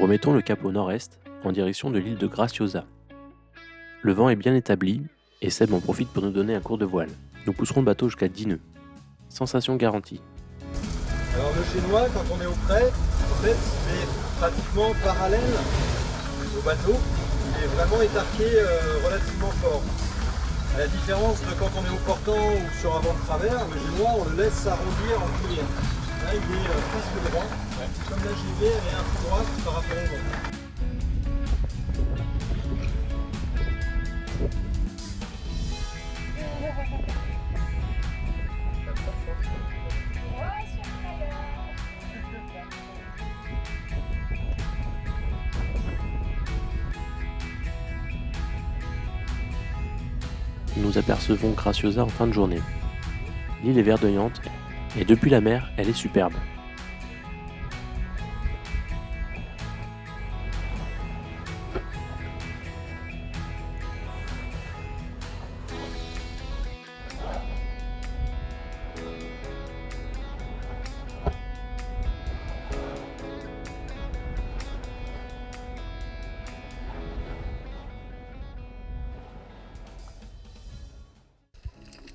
remettons le cap au nord-est, en direction de l'île de Graciosa. Le vent est bien établi, et Seb en profite pour nous donner un cours de voile. Nous pousserons le bateau jusqu'à 10 nœuds. Sensation garantie. Alors le chinois, quand on est au près, en fait, c'est pratiquement parallèle au bateau et vraiment étarqué relativement fort. À la différence de quand on est au portant ou sur un vent de travers, le génois, on le laisse s'arrondir en courir. Là, il est presque droit. Comme la JV, elle est un peu droite par rapport au vent. Nous apercevons Graciosa en fin de journée. L'île est verdoyante, et depuis la mer, elle est superbe.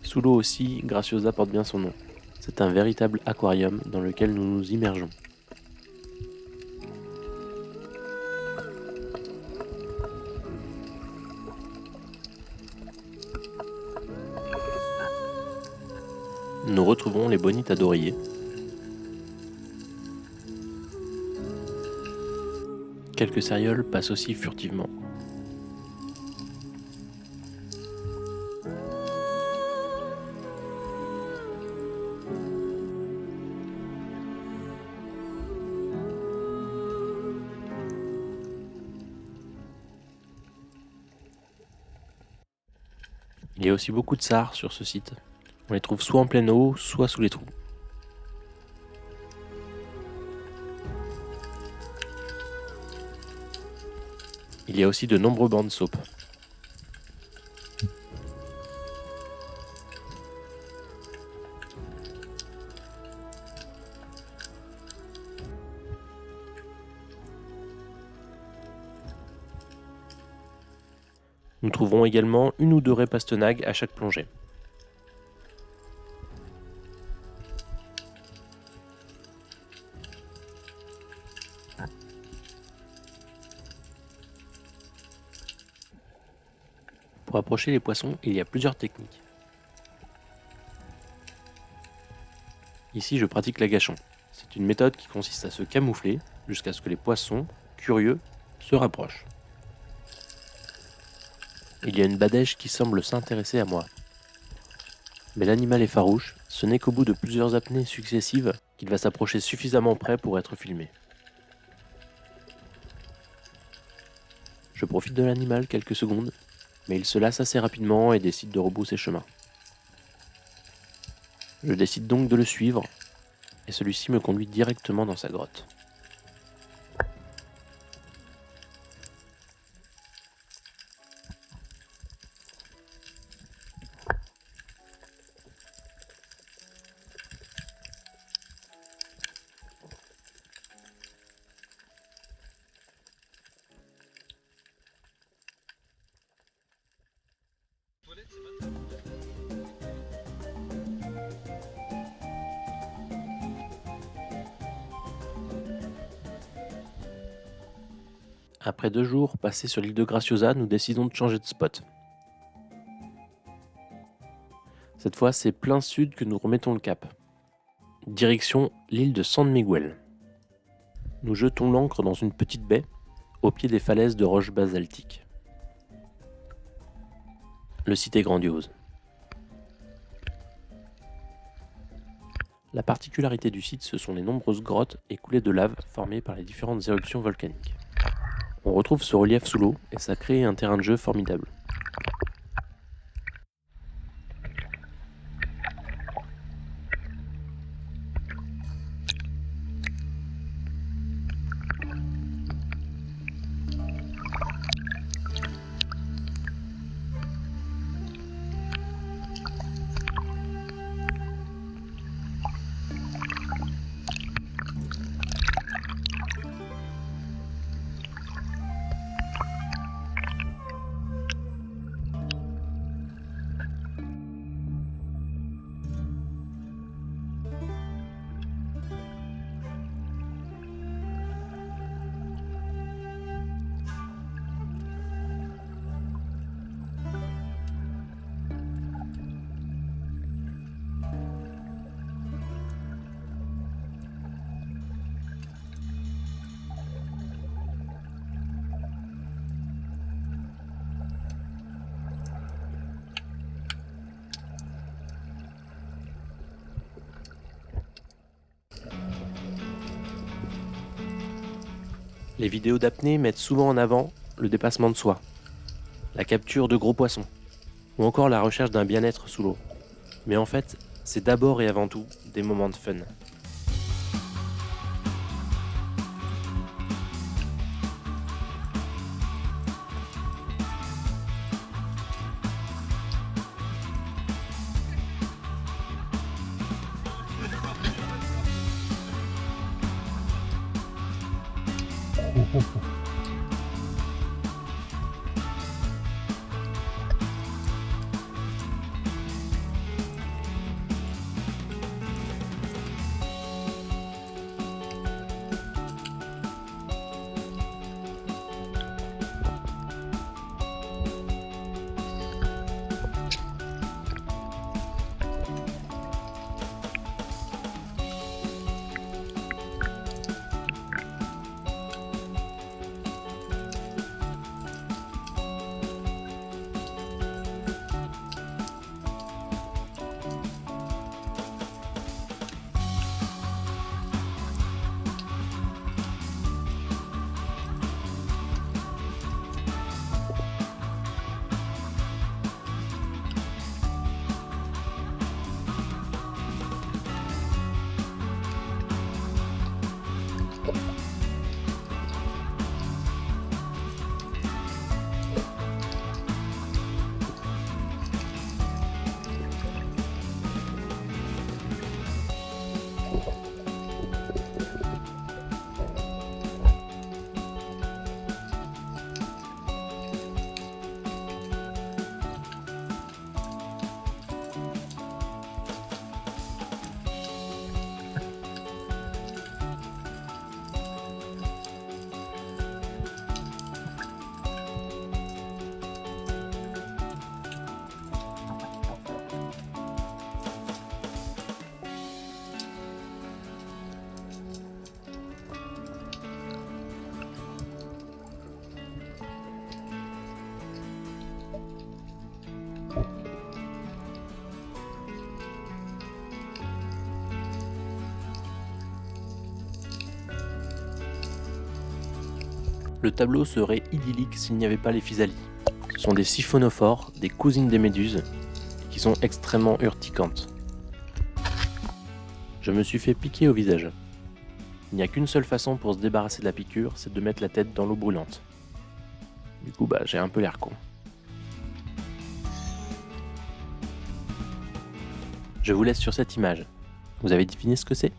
Sous l'eau aussi, Graciosa porte bien son nom. C'est un véritable aquarium dans lequel nous nous immergeons. Nous retrouvons les bonites à d'oreiller. Quelques cérioles passent aussi furtivement. Il y a aussi beaucoup de sars sur ce site. On les trouve soit en pleine eau, soit sous les trous. Il y a aussi de nombreux bancs de saupe. Nous trouverons également une ou deux raies pastenagues à chaque plongée. Pour approcher les poissons, il y a plusieurs techniques. Ici, je pratique l'agachon. C'est une méthode qui consiste à se camoufler jusqu'à ce que les poissons, curieux, se rapprochent. Il y a une badèche qui semble s'intéresser à moi. Mais l'animal est farouche, ce n'est qu'au bout de plusieurs apnées successives qu'il va s'approcher suffisamment près pour être filmé. Je profite de l'animal quelques secondes, mais il se lasse assez rapidement et décide de rebrousser chemin. Je décide donc de le suivre, et celui-ci me conduit directement dans sa grotte. Après 2 jours passés sur l'île de Graciosa, nous décidons de changer de spot. Cette fois, c'est plein sud que nous remettons le cap. Direction l'île de San Miguel. Nous jetons l'ancre dans une petite baie, au pied des falaises de roches basaltiques. Le site est grandiose. La particularité du site, ce sont les nombreuses grottes et coulées de lave formées par les différentes éruptions volcaniques. On retrouve ce relief sous l'eau et ça crée un terrain de jeu formidable. Les vidéos d'apnée mettent souvent en avant le dépassement de soi, la capture de gros poissons, ou encore la recherche d'un bien-être sous l'eau. Mais en fait, c'est d'abord et avant tout des moments de fun. Le tableau serait idyllique s'il n'y avait pas les physalies. Ce sont des siphonophores, des cousines des méduses, qui sont extrêmement urticantes. Je me suis fait piquer au visage. Il n'y a qu'une seule façon pour se débarrasser de la piqûre, c'est de mettre la tête dans l'eau brûlante. Du coup, j'ai un peu l'air con. Je vous laisse sur cette image. Vous avez deviné ce que c'est ?